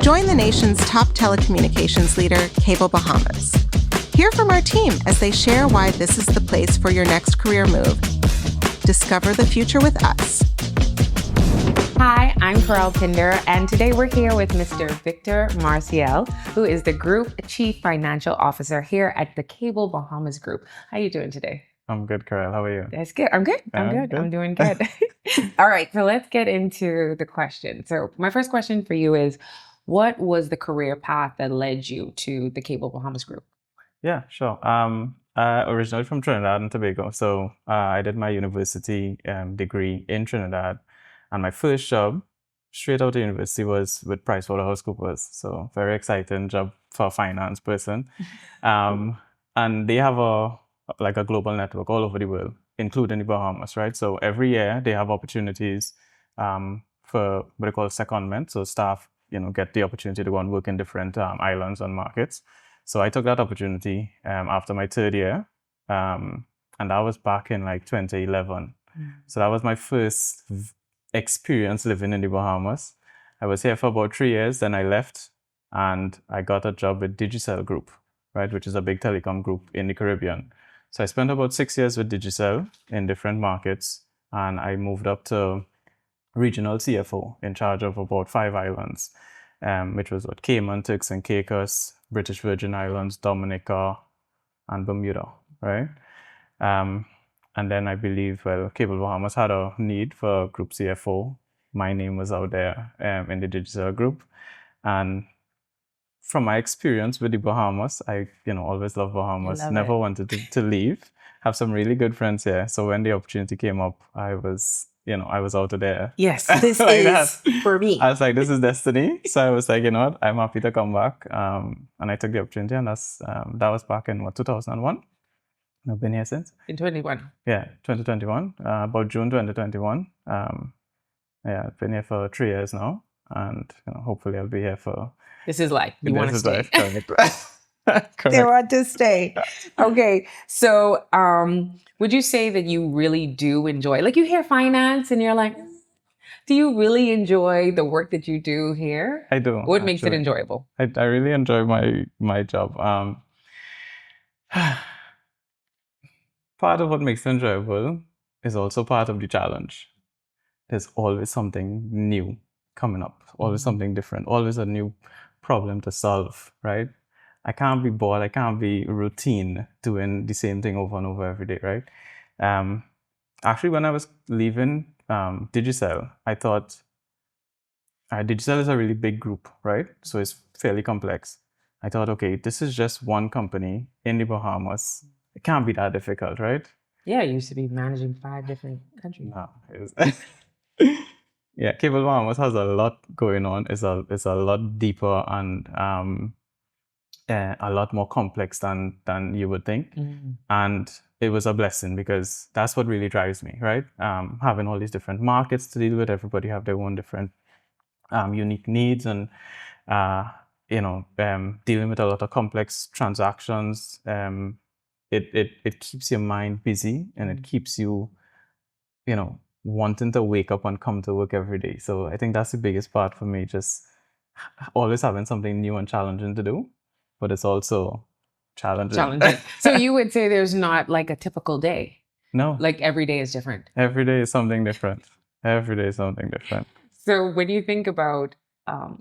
Join the nation's top telecommunications leader, Cable Bahamas. Hear from our team as they share why this is the place for your next career move. Discover the future with us. Hi, I'm Coral Pinder, and today we're here with Mr. Victor Marcial, who is the Group Chief Financial Officer here at the Cable Bahamas Group. How are you doing today? I'm good, Coral. How are you? That's good. I'm good. I'm doing good. All right, so let's get into the question. So my first question for you is, what was the career path that led you to the Cable Bahamas Group? Yeah, sure. Originally from Trinidad and Tobago, so I did my university degree in Trinidad, and my first job straight out of university was with PricewaterhouseCoopers. So very exciting job for a finance person, and they have a global network all over the world, including the Bahamas, right? So every year they have opportunities for what they call secondment. So staff, get the opportunity to go and work in different islands and markets. So I took that opportunity after my third year, and that was back in 2011. So that was my first experience living in the Bahamas. I was here for about 3 years, then I left, and I got a job with Digicel Group, right, which is a big telecom group in the Caribbean. So I spent about 6 years with Digicel in different markets, and I moved up to regional CFO in charge of about 5 islands, which was Cayman, Turks and Caicos, British Virgin Islands, Dominica, and Bermuda, right? And then I believe, Cable Bahamas had a need for group CFO. My name was out there in the Digicel Group. And from my experience with the Bahamas, I always loved Bahamas, never wanted to leave, have some really good friends here. So when the opportunity came up, I was out of there. Yes, this is for me. I was like, this is destiny. So I was like, you know what, I'm happy to come back. And I took the opportunity, and that was back in 2001. I've been here since. In 2021. Yeah, 2021, about June 2021. I've been here for 3 years now, and hopefully I'll be here for... This is life. You want to stay. Correct. They want to stay. Okay. So would you say that you really do enjoy, you hear finance and you're like, do you really enjoy the work that you do here? I do. What makes it enjoyable? I really enjoy my job. Part of what makes it enjoyable is also part of the challenge. There's always something new coming up, always something different, always a new problem to solve, right? I can't be bored. I can't be routine doing the same thing over and over every day, right? Actually, when I was leaving Digicel, I thought Digicel is a really big group, right? So it's fairly complex. I thought, okay, this is just one company in the Bahamas. It can't be that difficult, right? Yeah, you used to be managing 5 different countries. No, yeah, Cable Bahamas has a lot going on. It's a lot deeper and a lot more complex than you would think. And it was a blessing because that's what really drives me, right? Having all these different markets to deal with, everybody have their own different unique needs, and dealing with a lot of complex transactions. It keeps your mind busy, and it keeps you, wanting to wake up and come to work every day. So I think that's the biggest part for me, just always having something new and challenging to do, but it's also challenging. So you would say there's not a typical day? No. Every day is different? Every day is something different. Every day is something different. So when you think about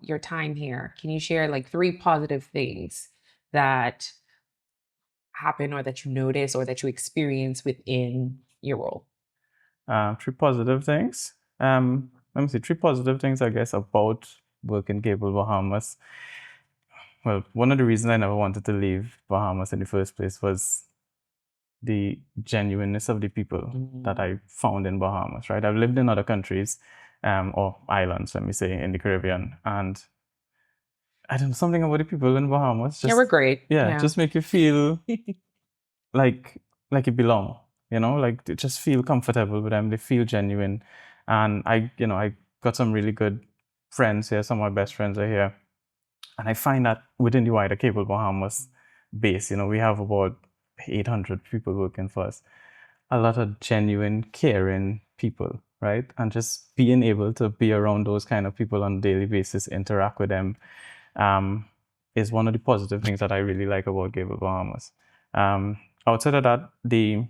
your time here, can you share 3 positive things that happen or that you notice or that you experience within your role? 3 positive things. Let me see. 3 positive things, I guess, about working Cable Bahamas. Well, one of the reasons I never wanted to leave Bahamas in the first place was the genuineness of the people that I found in Bahamas, right? I've lived in other countries, or islands, let me say, in the Caribbean, and I don't know, something about the people in Bahamas. Just, we're great. Yeah, just make you feel like you belong, just feel comfortable with them. They feel genuine. And I got some really good friends here. Some of my best friends are here. And I find that within the wider Cable Bahamas base, we have about 800 people working for us. A lot of genuine, caring people, right? And just being able to be around those kind of people on a daily basis, interact with them, is one of the positive things that I really like about Cable Bahamas. Outside of that, the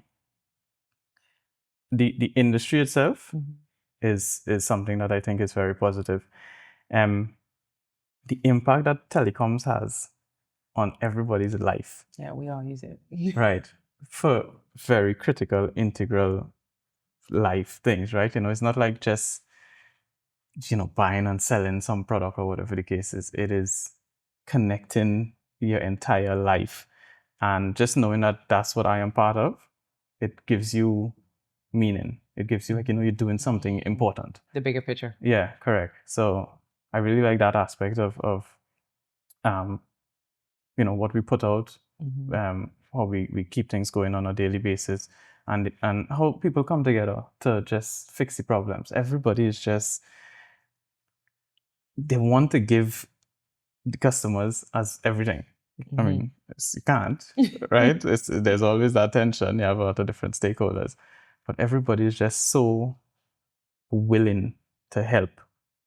industry itself is something that I think is very positive. The impact that telecoms has on everybody's life. Yeah, we all use it. Right. For very critical, integral life things, right? It's not like just, buying and selling some product or whatever the case is. It is connecting your entire life. And just knowing that that's what I am part of, it gives you meaning. It gives you, you're doing something important. The bigger picture. Yeah, correct. So I really like that aspect of what we put out, how we keep things going on a daily basis, and how people come together to just fix the problems. Everybody is just, they want to give the customers as everything. I mean, you can't, right? There's always that tension. You have a lot of different stakeholders, but everybody is just so willing to help.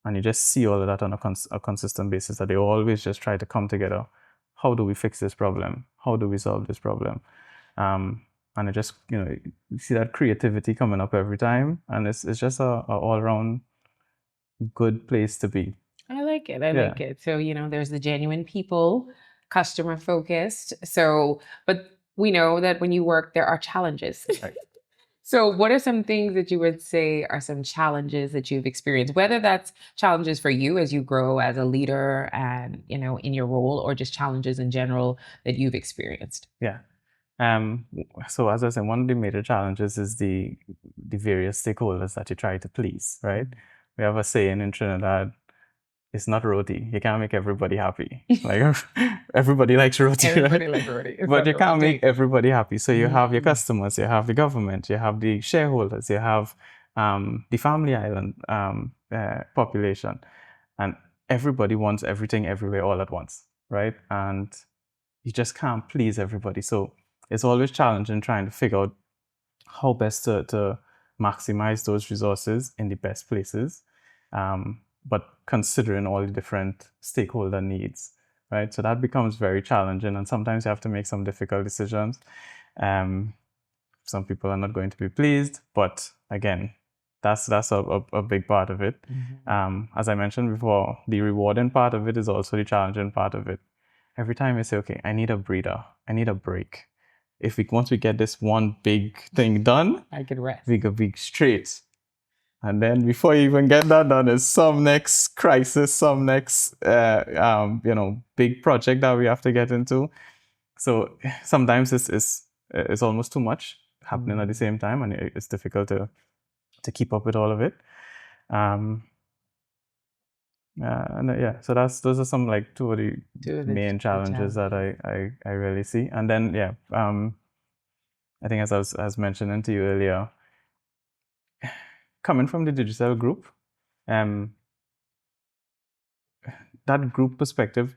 And you just see all of that on a consistent basis, that they always just try to come together. How do we fix this problem? How do we solve this problem? And it just, you see that creativity coming up every time. And it's just a all-around good place to be. I like it. I like it. So, there's the genuine people, customer focused. So, but we know that when you work, there are challenges. Right. So what are some things that you would say are some challenges that you've experienced, whether that's challenges for you as you grow as a leader and, in your role, or just challenges in general that you've experienced? Yeah. So as I said, one of the major challenges is the various stakeholders that you try to please, right? We have a saying in Trinidad, it's not roti. You can't make everybody happy. Like everybody likes roti, Everybody right? likes roti. But you can't make everybody happy. So you have your customers, you have the government, you have the shareholders, you have the family island population, and everybody wants everything everywhere all at once, right? And you just can't please everybody. So it's always challenging trying to figure out how best to maximize those resources in the best places, but considering all the different stakeholder needs, right? So that becomes very challenging, and sometimes you have to make some difficult decisions. Some people are not going to be pleased, but again, that's a big part of it. As I mentioned before, the rewarding part of it is also the challenging part of it. Every time you say, okay, I need a breather, I need a break. Once we get this one big thing done, I can rest. we could be straight. And then before you even get that done, is some next crisis, some next big project that we have to get into. So sometimes it's almost too much happening at the same time, and it's difficult to keep up with all of it. So those are some like two of the main challenges that I really see. And then I think as I was mentioning to you earlier, coming from the digital group, that group perspective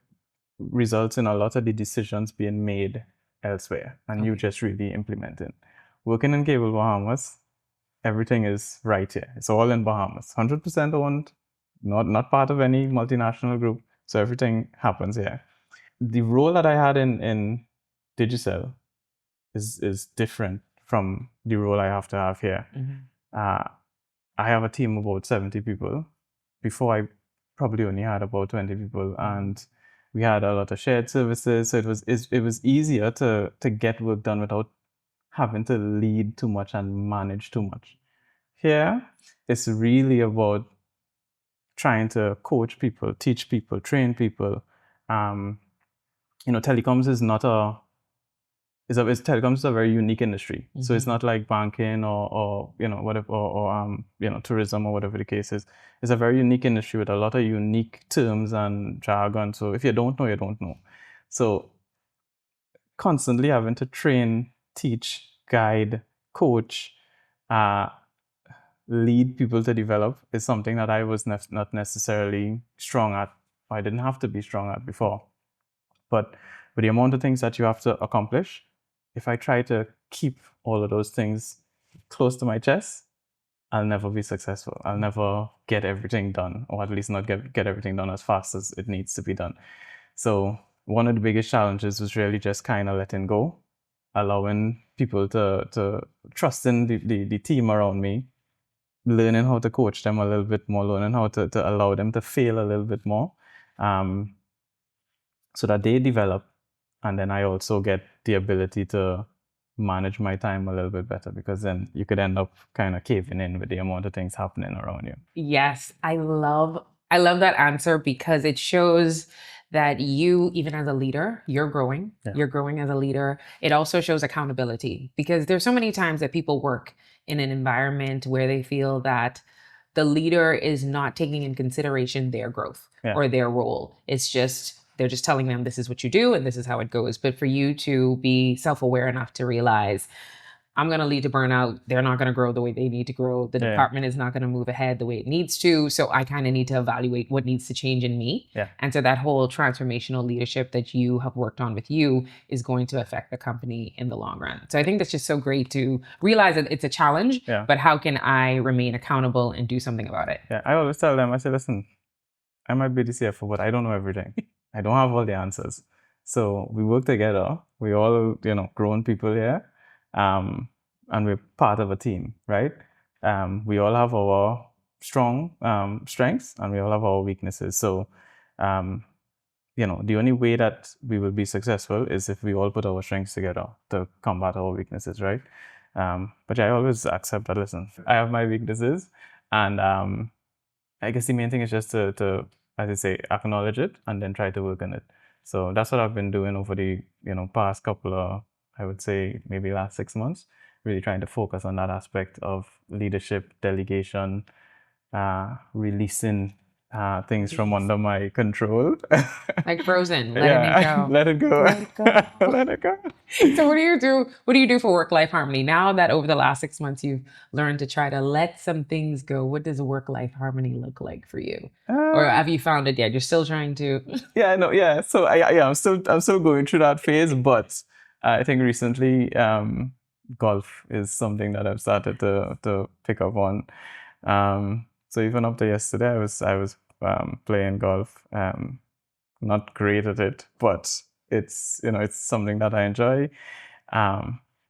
results in a lot of the decisions being made elsewhere, and you just really implementing. Working in Cable Bahamas, everything is right here. It's all in Bahamas, 100% owned, not part of any multinational group. So everything happens here. The role that I had in Digicel is different from the role I have to have here. I have a team of about 70 people. Before, I probably only had about 20 people, and we had a lot of shared services. So it was easier to get work done without having to lead too much and manage too much. Here, it's really about trying to coach people, teach people, train people. Telecoms is not telecoms is a very unique industry. So it's not like banking or whatever, or tourism or whatever the case is. It's a very unique industry with a lot of unique terms and jargon. So if you don't know, you don't know. So constantly having to train, teach, guide, coach, lead people to develop is something that I was not necessarily strong at. I didn't have to be strong at before. But with the amount of things that you have to accomplish, if I try to keep all of those things close to my chest, I'll never be successful. I'll never get everything done, or at least not get everything done as fast as it needs to be done. So one of the biggest challenges was really just kind of letting go, allowing people to trust in the team around me, learning how to coach them a little bit more, learning how to allow them to fail a little bit more, so that they develop. And then I also get the ability to manage my time a little bit better, because then you could end up kind of caving in with the amount of things happening around you. Yes, I love that answer, because it shows that you, even as a leader, you're growing. Yeah. You're growing as a leader. It also shows accountability, because there's so many times that people work in an environment where they feel that the leader is not taking in consideration their growth Yeah. or their role. It's just, they're just telling them this is what you do and this is how it goes. But for you to be self-aware enough to realize, I'm going to lead to burnout. They're not going to grow the way they need to grow. The Yeah. department is not going to move ahead the way it needs to. So I kind of need to evaluate what needs to change in me. Yeah. And so that whole transformational leadership that you have worked on with you is going to affect the company in the long run. So I think that's just so great to realize that it's a challenge, Yeah. but how can I remain accountable and do something about it? Yeah, I always tell them, I say, listen, I might be the CFO, but I don't know everything. I don't have all the answers. So we work together. We all, grown people here, and we're part of a team, right? We all have our strong strengths, and we all have our weaknesses. So, the only way that we will be successful is if we all put our strengths together to combat our weaknesses, right? But yeah, I always accept that, listen, I have my weaknesses, and I guess the main thing is just to, as I say, acknowledge it and then try to work on it. So that's what I've been doing over the, past couple of, I would say maybe last 6 months, really trying to focus on that aspect of leadership, delegation, releasing things from under my control. Like Frozen, letting it go. Let it go. Let it go. Let it go. So what do you do? What do you do for work-life harmony? Now that over the last 6 months you've learned to try to let some things go, what does work-life harmony look like for you? Or have you found it yet? You're still trying to. Yeah, no, yeah. So I'm still going through that phase, but I think recently golf is something that I've started to pick up on. So even up to yesterday, I was playing golf. Not great at it, but it's something that I enjoy.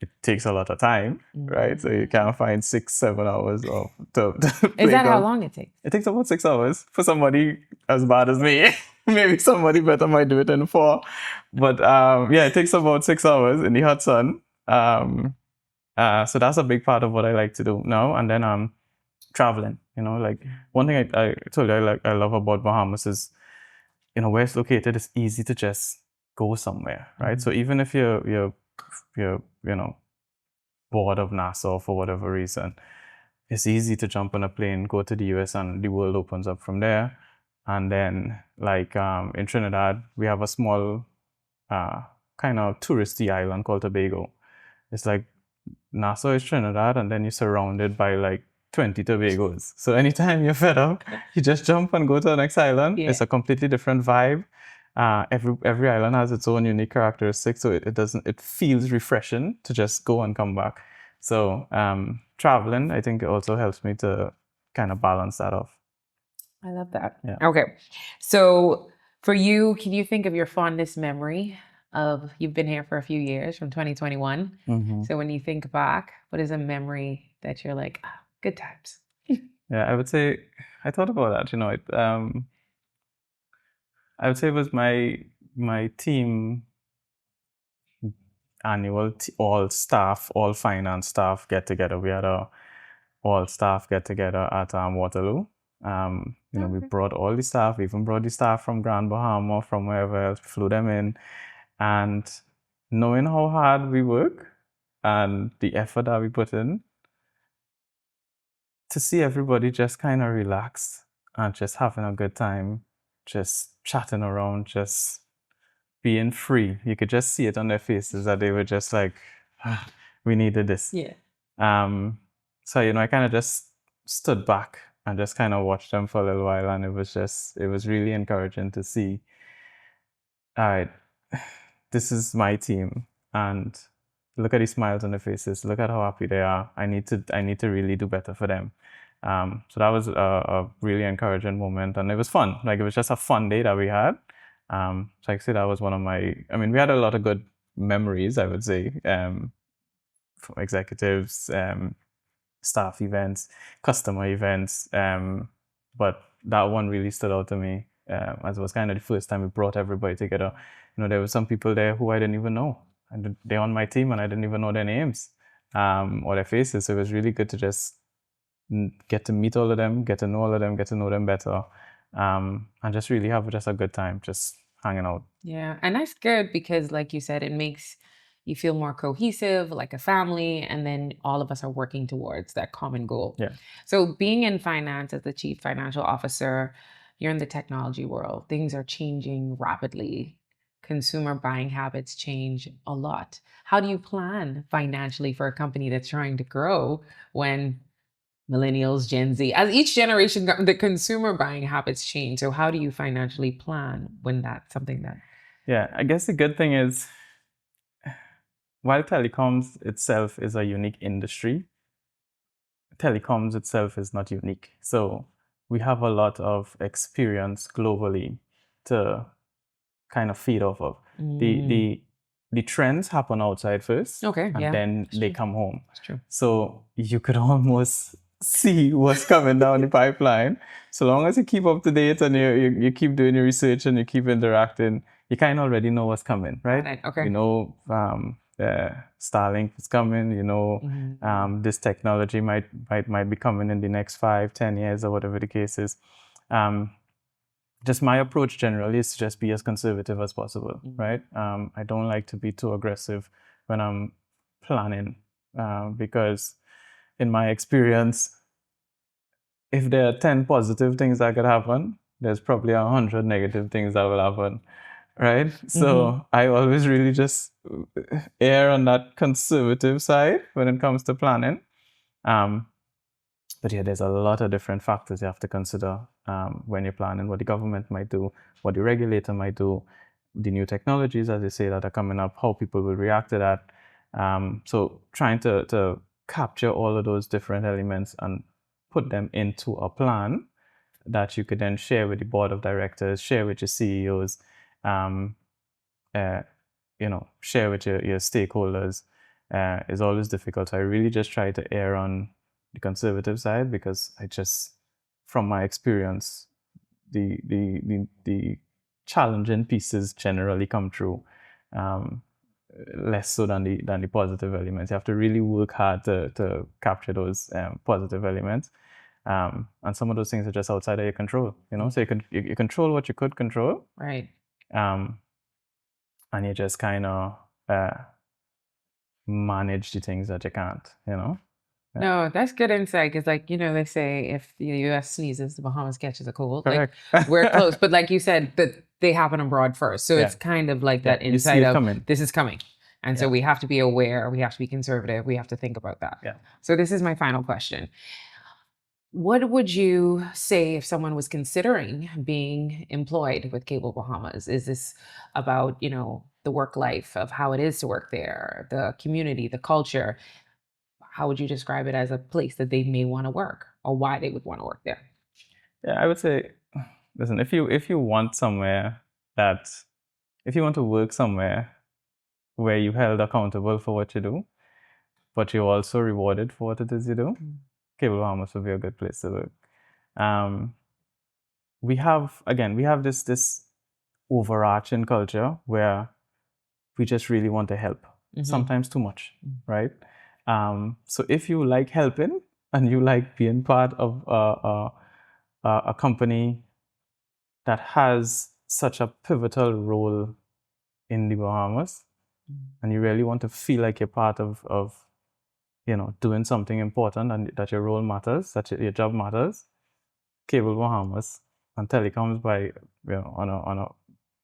It takes a lot of time, right? So you can't find 6-7 hours to play Is that golf. how long it takes? It takes about 6 hours for somebody as bad as me. Maybe somebody better might do it in 4. But yeah, it takes about 6 hours in the hot sun. So that's a big part of what I like to do now. And then traveling. Like one thing I told you I love about Bahamas is, where it's located, it's easy to just go somewhere, right? So even if you're bored of Nassau for whatever reason, it's easy to jump on a plane, go to the US, and the world opens up from there. And then, like in Trinidad, we have a small kind of touristy island called Tobago. It's like Nassau is Trinidad, and then you're surrounded by like 20 Tobagos. So anytime you're fed up, you just jump and go to the next island. Yeah. It's a completely different vibe. Every island has its own unique characteristics, so it feels refreshing to just go and come back. So traveling, I think, also helps me to kind of balance that off. I love that. Yeah. Okay. So for you, can you think of your fondest memory of, you've been here for a few years, from 2021. Mm-hmm. So when you think back, what is a memory that you're like, good times? Yeah, I would say, I thought about that, I would say it was my team annual all finance staff get together. We had a all staff get together at Waterloo. We brought all the staff, we even brought the staff from Grand Bahama, from wherever else, flew them in. And knowing how hard we work and the effort that we put in, to see everybody just kind of relaxed and just having a good time, just chatting around, just being free. You could just see it on their faces that they were just like, we needed this. Yeah. So, I kind of just stood back and just kind of watched them for a little while. And it was really encouraging to see, all right, this is my team. And look at the smiles on their faces. Look at how happy they are. I need to really do better for them. So that was a really encouraging moment, and it was fun. Like, it was just a fun day that we had. So like I said, that was one of my. I mean, we had a lot of good memories, I would say, from executives, staff events, customer events. But that one really stood out to me, as it was kind of the first time we brought everybody together. You know, there were some people there who I didn't even know, and they're on my team, and I didn't even know their names, or their faces. So it was really good to just get to meet all of them, get to know all of them, get to know them better, and just really have just a good time, just hanging out. Yeah, and that's good because, like you said, it makes you feel more cohesive, like a family, and then all of us are working towards that common goal. Yeah. So, being in finance as the chief financial officer, you're in the technology world. Things are changing rapidly. Consumer buying habits change a lot. How do you plan financially for a company that's trying to grow when millennials, Gen Z, as each generation, the consumer buying habits change? So, how do you financially plan when that's something that Yeah, I guess the good thing is, while telecoms itself is a unique industry, telecoms itself is not unique. So we have a lot of experience globally to kind of feed off of. The trends happen outside first, Okay, and yeah, then that's they true. come home. That's true. So you could almost see what's coming down the pipeline. So long as you keep up to date and you keep doing your research and you keep interacting, you kind of already know what's coming, right? Got it. Okay. You know, Starlink is coming. You know, this technology might be coming in the next 5-10 years or whatever the case is. Just my approach generally is to just be as conservative as possible, right? I don't like to be too aggressive when I'm planning, because in my experience, if there are 10 positive things that could happen, there's probably 100 negative things that will happen, right? So I always really just err on that conservative side when it comes to planning. But yeah, there's a lot of different factors you have to consider when you're planning what the government might do, what the regulator might do, the new technologies, as they say, that are coming up, how people will react to that. So trying to capture all of those different elements and put them into a plan that you could then share with the board of directors, share with your CEOs, share with your stakeholders, is always difficult. So I really just try to err on the conservative side, because I just, from my experience, the challenging pieces generally come through, less so than the positive elements. You have to really work hard to capture those positive elements, and some of those things are just outside of your control. You know, so you control what you could control, Right. and you just kind of manage the things that you can't. You know. Yeah. No, that's good insight because, like, they say if the U.S. sneezes, the Bahamas catches a cold. Correct. Like, we're close. But like you said, that they happen abroad first. So it's Yeah. kind of like Yeah, that you see insight it of coming. this is coming. And so Yeah. we have to be aware. We have to be conservative. We have to think about that. Yeah. So this is my final question. What would you say if someone was considering being employed with Cable Bahamas? Is this about, the work life of how it is to work there, the community, the culture? How would you describe it as a place that they may want to work or why they would want to work there? Yeah, I would say, listen, if you want somewhere that, if you want to work somewhere where you're held accountable for what you do, but you're also rewarded for what it is you do, Cable Bahamas would be a good place to work. We have this overarching culture where we just really want to help, sometimes too much, right? So if you like helping and you like being part of a company that has such a pivotal role in the Bahamas, and you really want to feel like you're part of doing something important, and that your role matters, that your job matters, Cable Bahamas and telecoms on a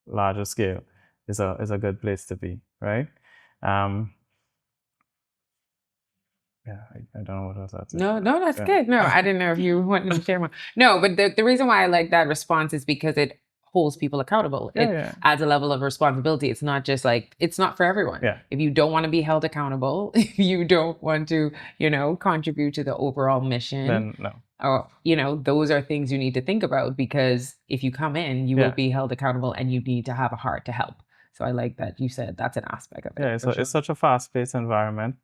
larger scale is a good place to be, right? Yeah, I don't know what else I'd say. No, that's good. No, I didn't know if you wanted to share more. No, but the reason why I like that response is because it holds people accountable. Yeah, It yeah. adds a level of responsibility. It's not just like, it's not for everyone. Yeah. If you don't want to be held accountable, if you don't want to, contribute to the overall mission, Then no. or, those are things you need to think about, because if you come in, you will Yeah. be held accountable, and you need to have a heart to help. So I like that you said that's an aspect of it. Yeah, it's such a fast-paced environment.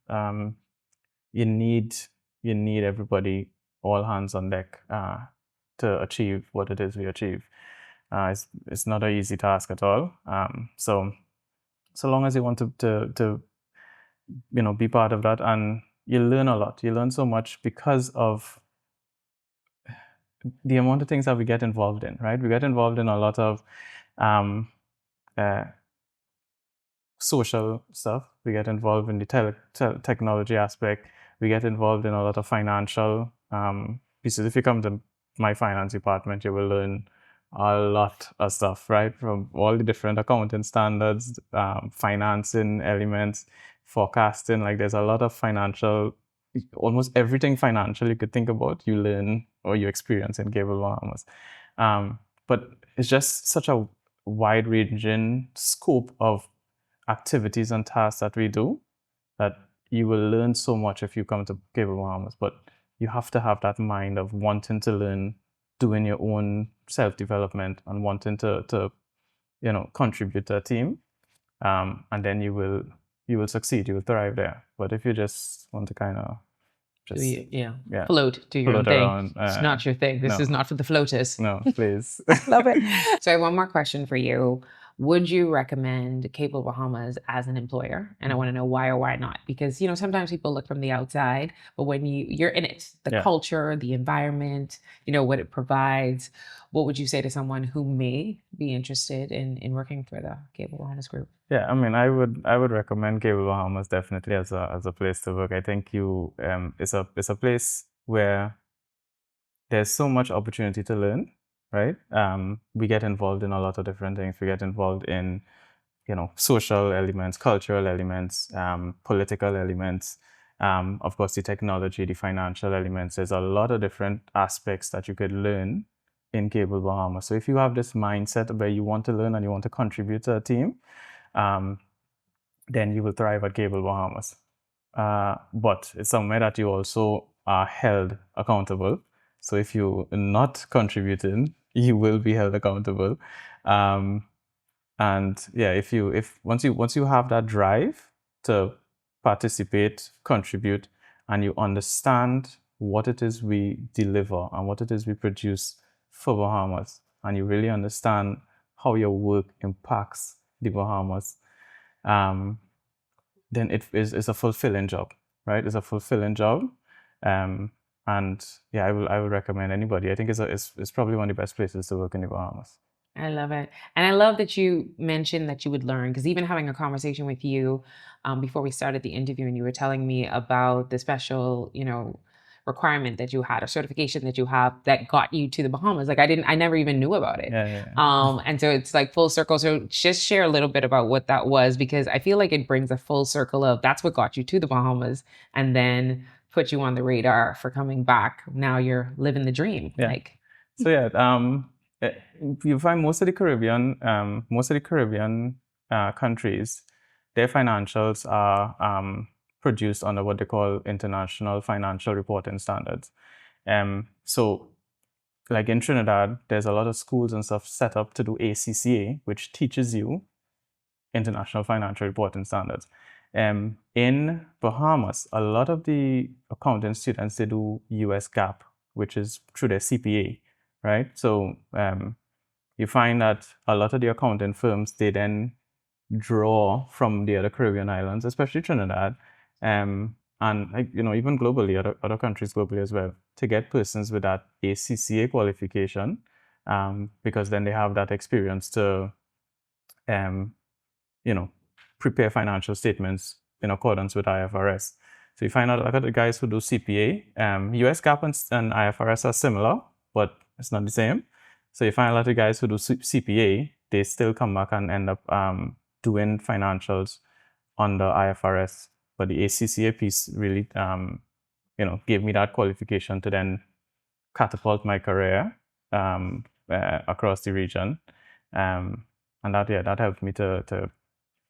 You need everybody, all hands on deck, to achieve what it is we achieve. It's not an easy task at all. So long as you want to be part of that, and you learn a lot. You learn so much because of the amount of things that we get involved in, right? We get involved in a lot of social stuff. We get involved in the technology aspect. We get involved in a lot of financial pieces. If you come to my finance department, you will learn a lot of stuff, right? From all the different accounting standards, financing elements, forecasting. Like, there's a lot of financial, almost everything financial you could think about, you learn or you experience in Cable Bahamas. But it's just such a wide-ranging scope of activities and tasks that we do that you will learn so much if you come to Cable Bahamas. But you have to have that mind of wanting to learn, doing your own self-development, and wanting to contribute to a team, and then you will succeed, you will thrive there. But if you just want to kind of float, do your own float thing, around, it's not your thing. This no. is not for the floaters. No, please. Love it. So I have one more question for you. Would you recommend Cable Bahamas as an employer? And I want to know why or why not. Because, sometimes people look from the outside, but when you're in it, the culture, the environment, what it provides, what would you say to someone who may be interested in working for the Cable Bahamas group? Yeah, I mean, I would recommend Cable Bahamas definitely as a place to work. I think it's a place where there's so much opportunity to learn, right? We get involved in a lot of different things. We get involved in, social elements, cultural elements, political elements, of course, the technology, the financial elements. There's a lot of different aspects that you could learn in Cable Bahamas. So if you have this mindset where you want to learn and you want to contribute to a team, then you will thrive at Cable Bahamas. But it's somewhere that you also are held accountable. So if you're not contributing, you will be held accountable. And yeah, once you have that drive to participate, contribute, and you understand what it is we deliver and what it is we produce for Bahamas, and you really understand how your work impacts the Bahamas, then it's a fulfilling job, right? It's a fulfilling job. And yeah, I will recommend anybody. I think it's probably one of the best places to work in the Bahamas. I love it. And I love that you mentioned that you would learn, because even having a conversation with you before we started the interview, and you were telling me about the special, requirement that you had, a certification that you have that got you to the Bahamas. Like, I never even knew about it. Yeah. And so it's like full circle. So just share a little bit about what that was, because I feel like it brings a full circle of that's what got you to the Bahamas, and then put you on the radar for coming back. Now you're living the dream. Yeah. So yeah, you find most of the Caribbean countries, their financials are produced under what they call international financial reporting standards. So like in Trinidad, there's a lot of schools and stuff set up to do ACCA, which teaches you international financial reporting standards. In Bahamas, a lot of the accounting students, they do US GAAP, which is through their CPA, right? So you find that a lot of the accounting firms, they then draw from the other Caribbean islands, especially Trinidad, and even globally, other countries globally as well, to get persons with that ACCA qualification, because then they have that experience to prepare financial statements in accordance with IFRS. So you find out a lot of the guys who do CPA, US GAAP and IFRS are similar, but it's not the same. So you find a lot of guys who do CPA, they still come back and end up doing financials under IFRS. But the ACCA piece really, gave me that qualification to then catapult my career across the region. And that helped me to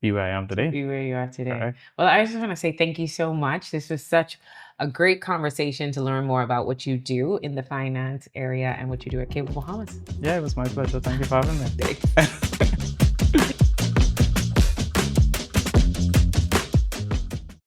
be where I am today. Be where you are today. Correct. Well, I just want to say thank you so much. This was such a great conversation to learn more about what you do in the finance area and what you do at Cable Bahamas. Yeah, it was my pleasure. Thank you for having me. Thanks.